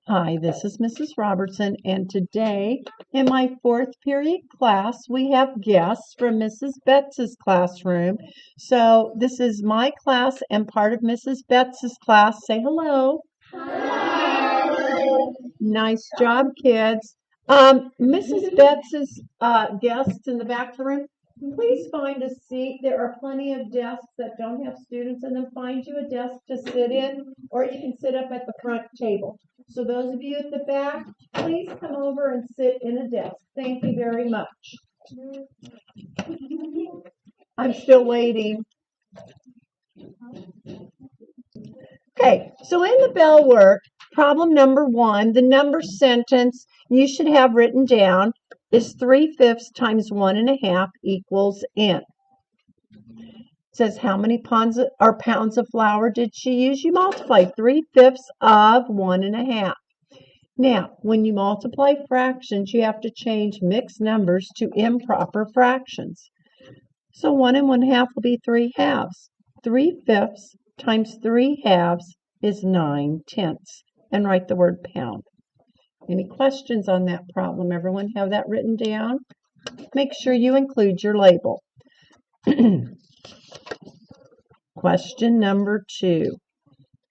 Hi, this is Mrs. Robertson, and today in my fourth period class, we have guests from Mrs. Betts's classroom. So this is my class and part of Mrs. Betts's class. Say hello. Hello. Nice job, kids. Mrs. Betts's guests in the back of the room, please find a seat. There are plenty of desks that don't have students in them. Find you a desk to sit in, or you can sit up at the front table. So those of you at the back, please come over and sit in a desk. Thank you very much. I'm still waiting. Okay, so in the bell work, problem number 1, the number sentence you should have written down is 3/5 times 1.5 equals n. It says how many pounds of flour did she use? You multiply 3/5 of 1.5. Now, when you multiply fractions, you have to change mixed numbers to improper fractions. So 1 1/2 will be 3/2. 3/5 times 3/2 is 9/10. And write the word pound. Any questions on that problem? Everyone have that written down? Make sure you include your label. Question number 2.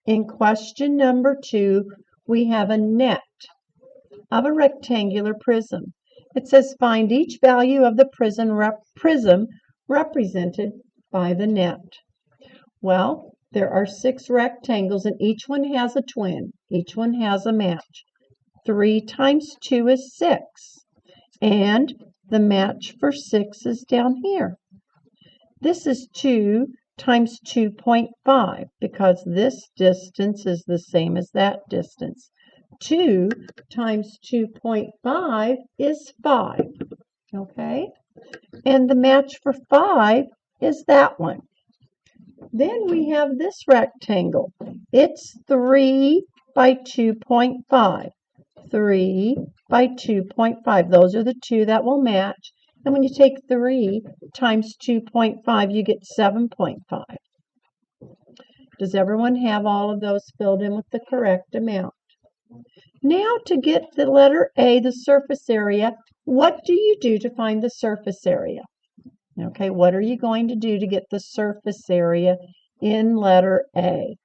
In question number 2, we have a net of a rectangular prism. It says find each value of the prism represented by the net. Well, there are 6 rectangles and each one has a twin. Each one has a match. 3 times 2 is 6. And the match for 6 is down here. This is 2 times 2.5 because this distance is the same as that distance. 2 times 2.5 is 5. Okay? And the match for 5 is that one. Then we have this rectangle. It's 3 by 2.5. 3 by 2.5. Those are the two that will match. And when you take 3 times 2.5, you get 7.5. Does everyone have all of those filled in with the correct amount? Now to get the letter A, the surface area, what do you do to find the surface area? Okay, what are you going to do to get the surface area in letter A?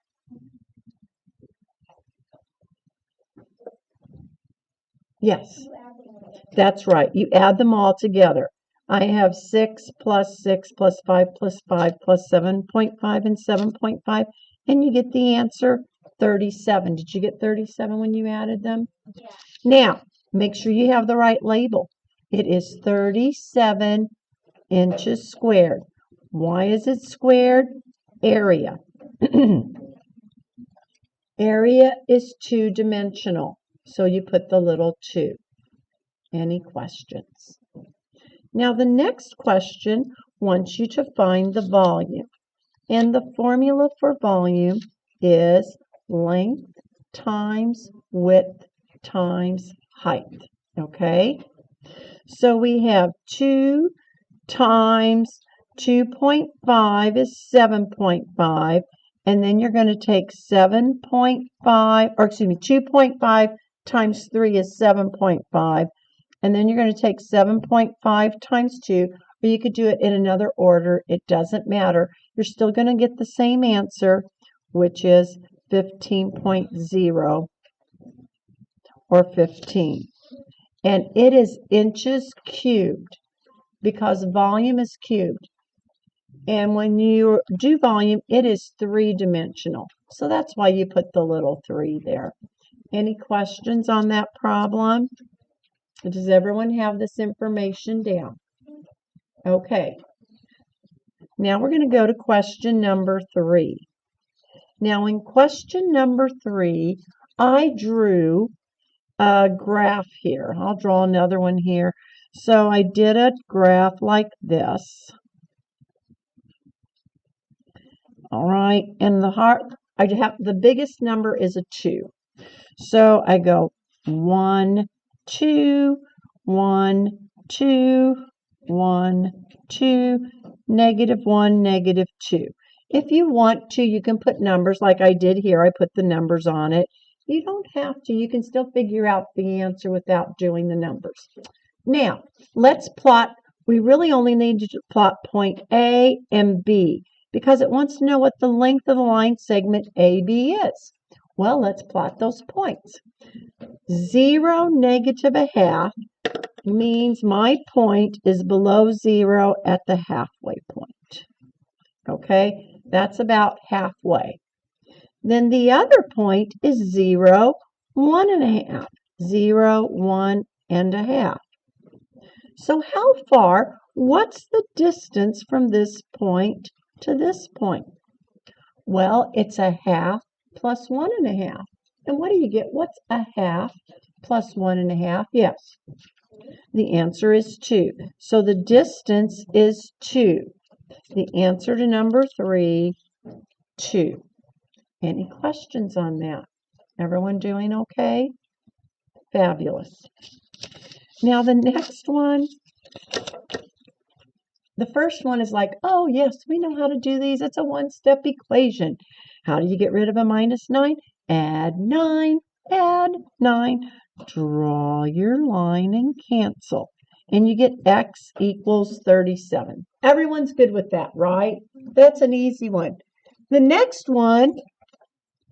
Yes, that's right. You add them all together. I have 6 plus 6 plus 5 plus 5 plus 7.5 and 7.5, and you get the answer 37. Did you get 37 when you added them? Yeah. Now, make sure you have the right label. It is 37 inches squared. Why is it squared? Area. Area is 2-dimensional, so you put the little 2. Any questions? Now the next question wants you to find the volume. And the formula for volume is length times width times height. Okay? So we have 2 times 2.5 is 7.5. And then you're going to take 2.5 times 3 is 7.5. And then you're going to take 7.5 times 2, or you could do it in another order. It doesn't matter. You're still going to get the same answer, which is 15.0 or 15. And it is inches cubed because volume is cubed. And when you do volume, it is 3-dimensional. So that's why you put the little 3 there. Any questions on that problem? Does everyone have this information down? Okay. Now we're going to go to question number 3. Now in question number 3, I drew a graph here. I'll draw another one here. So I did a graph like this. All right, and the biggest number is a 2. So I go 1, 2, 1, 2, 1, 2, -1, -2. If you want to, you can put numbers like I did here. I put the numbers on it. You don't have to. You can still figure out the answer without doing the numbers. Now, let's plot. We really only need to plot point A and B because it wants to know what the length of the line segment AB is. Well, let's plot those points. 0, negative a half means my point is below 0 at the halfway point. Okay, that's about halfway. Then the other point is 0, 1 and a half. 0, 1 and a half. So how far, what's the distance from this point to this point? Well, it's a half plus 1 and a half. And what do you get? What's a half plus 1 and a half? Yes. The answer is 2. So the distance is 2. The answer to number 3, 2. Any questions on that? Everyone doing okay? Fabulous. Now the next one, the first one is like, oh yes, we know how to do these. It's a one-step equation. How do you get rid of a minus 9? Add 9, add 9. Draw your line and cancel. And you get x equals 37. Everyone's good with that, right? That's an easy one. The next one,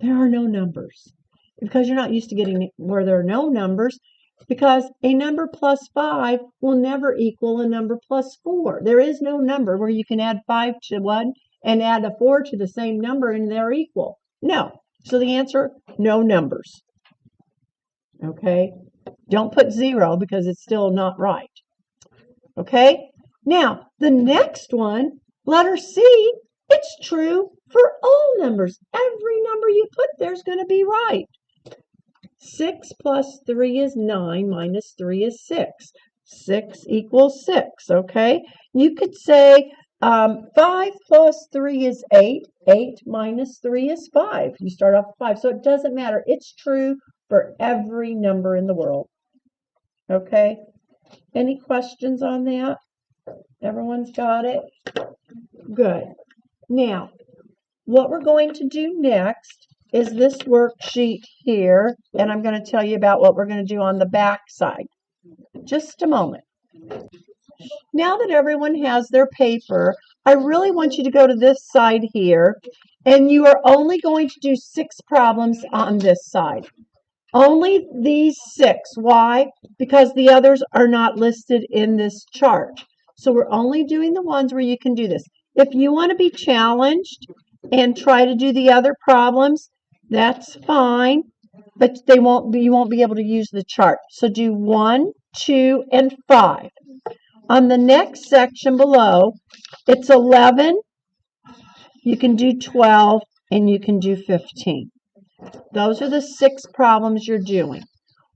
there are no numbers. Because you're not used to getting where there are no numbers, because a number plus 5 will never equal a number plus 4. There is no number where you can add 5 to 1 and add a 4 to the same number and they're equal. No. So the answer, no numbers. Okay? Don't put 0 because it's still not right. Okay? Now, the next one, letter C, it's true for all numbers. Every number you put there is going to be right. 6 plus 3 is 9, minus 3 is 6. 6 equals 6, okay? You could say 5 plus 3 is 8. 8 minus 3 is 5. You start off with 5, so it doesn't matter. It's true for every number in the world, okay? Any questions on that? Everyone's got it? Good. Now, what we're going to do next is this worksheet here, and I'm going to tell you about what we're going to do on the back side. Just a moment. Now that everyone has their paper, I really want you to go to this side here, and you are only going to do 6 problems on this side. Only these 6. Why? Because the others are not listed in this chart. So we're only doing the ones where you can do this. If you want to be challenged and try to do the other problems, that's fine, but you won't be able to use the chart. So do 1, 2, and 5. On the next section below, it's 11, you can do 12, and you can do 15. Those are the 6 problems you're doing.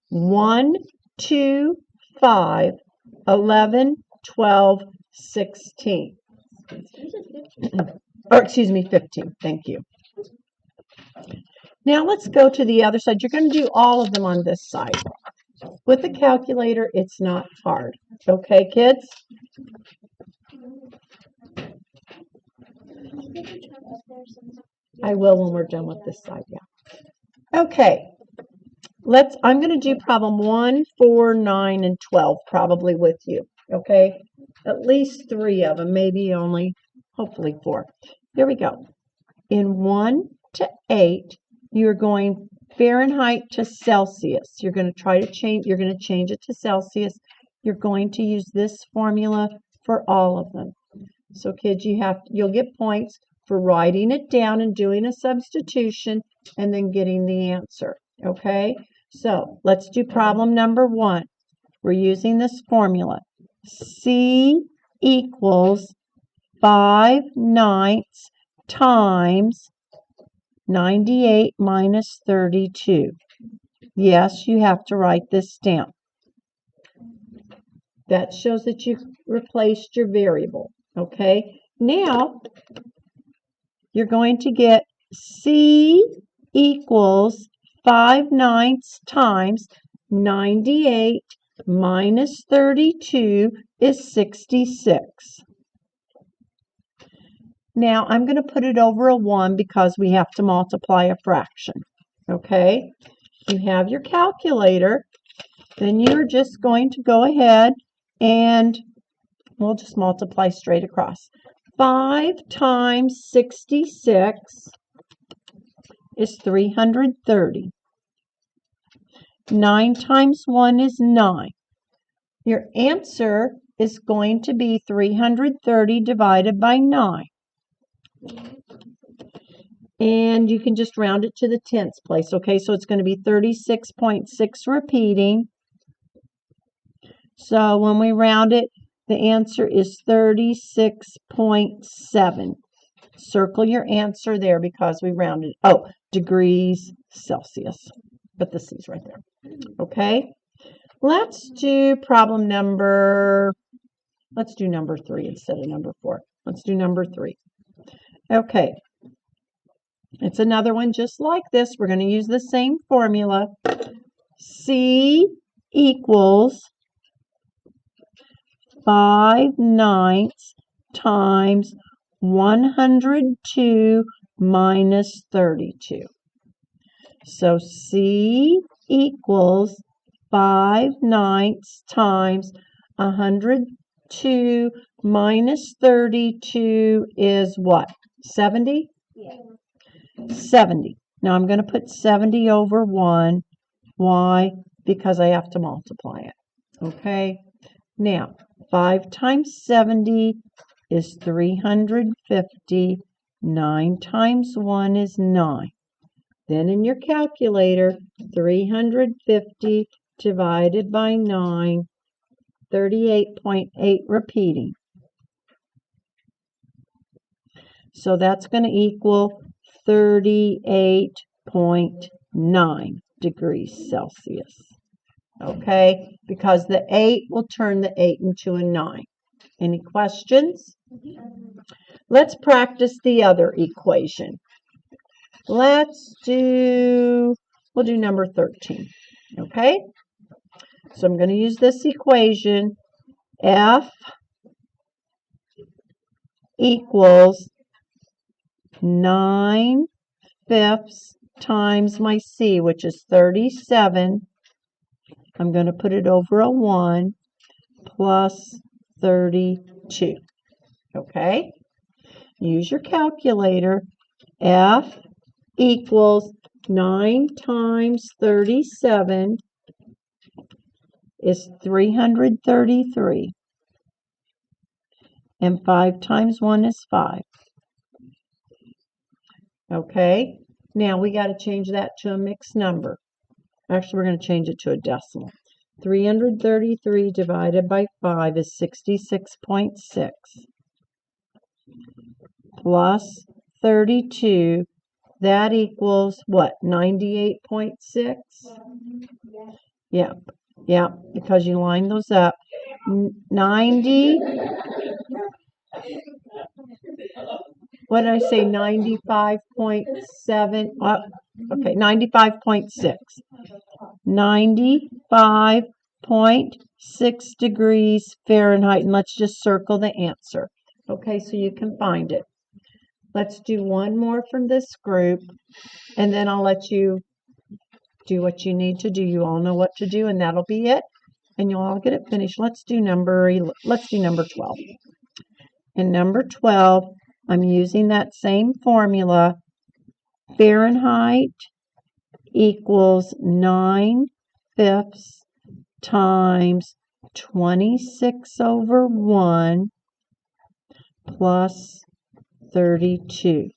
1, 2, 5, 11, 12, 16. Or excuse me, 15. Thank you. Now let's go to the other side. You're going to do all of them on this side. With the calculator, it's not hard. Okay, kids? I will when we're done with this side, yeah. Okay. I'm going to do problem 1, 4, 9, and 12 probably with you. Okay? At least 3 of them, maybe only, hopefully 4. Here we go. In 1 to 8, you're going Fahrenheit to Celsius. You're going to change it to Celsius. You're going to use this formula for all of them. So kids, you'll get points for writing it down and doing a substitution and then getting the answer. Okay? So let's do problem number 1. We're using this formula. C equals 5/9 times 98 minus 32. Yes, you have to write this down. That shows that you replaced your variable. Okay? Now, you're going to get C equals 5/9 times 98 minus 32 is 66. Now, I'm going to put it over a 1 because we have to multiply a fraction. Okay? you have your calculator, then you're just going to go ahead and we'll just multiply straight across. 5 times 66 is 330. 9 times 1 is 9. Your answer is going to be 330 divided by 9. And you can just round it to the tenths place, okay? So it's going to be 36.6 repeating. So when we round it, the answer is 36.7. Circle your answer there because we rounded. Oh, degrees Celsius. But the C's right there. Okay? Let's do number 3 instead of number 4. Let's do number 3. Okay. It's another one just like this. We're going to use the same formula. C equals 5/9 times 102 minus 32. So C equals 5/9 times 102 minus 32 is what? 70? Yeah. 70. Now I'm going to put 70 over 1. Why? Because I have to multiply it. Okay? Now, 5 times 70 is 350. 9 times 1 is 9. Then in your calculator, 350 divided by 9, 38.8 repeating. So that's going to equal 38.9 degrees Celsius. Okay? Because the 8 will turn the 8 into a 9. Any questions? Let's practice the other equation. We'll do number 13. Okay? So I'm going to use this equation. F equals 9/5 times my C, which is 37. I'm going to put it over a 1 plus 32. Okay? Use your calculator. F equals 9 times 37 is 333. And 5 times 1 is 5. Okay? Now we got to change that to a mixed number. Actually, we're going to change it to a decimal. 333 divided by 5 is 66.6. Plus 32, that equals what? 98.6? Yeah, because you line those up. 90. What did I say? 95.7. Okay, 95.6. 95.6 degrees Fahrenheit. And let's just circle the answer. Okay, so you can find it. Let's do one more from this group, and then I'll let you do what you need to do. You all know what to do, and that'll be it. And you'll all get it finished. Let's do number 12. In number 12, I'm using that same formula. Fahrenheit equals 9/5 times 26 over 1 plus 32.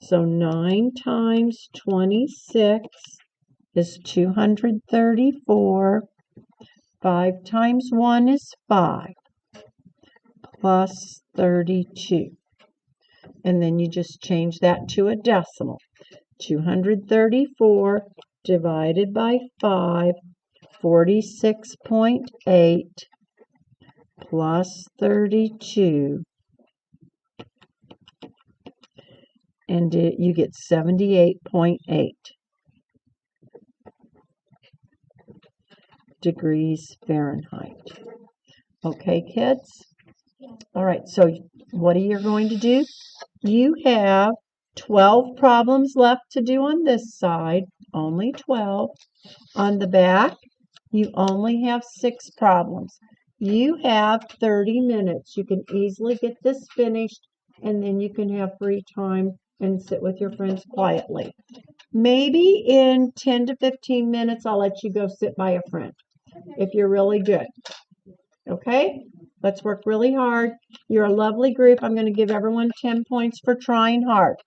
So 9 times 26 is 234. 5 times 1 is 5 plus 32. And then you just change that to a decimal. 234 divided by 5, 46.8 plus 32. And you get 78.8 degrees Fahrenheit. Okay, kids? All right, so what are you going to do? You have 12 problems left to do on this side. only 12. On the back, you only have 6 problems. You have 30 minutes. You can easily get this finished, and then you can have free time and sit with your friends quietly. Maybe in 10 to 15 minutes, I'll let you go sit by a friend if you're really good. Okay? Let's work really hard. You're a lovely group. I'm going to give everyone 10 points for trying hard.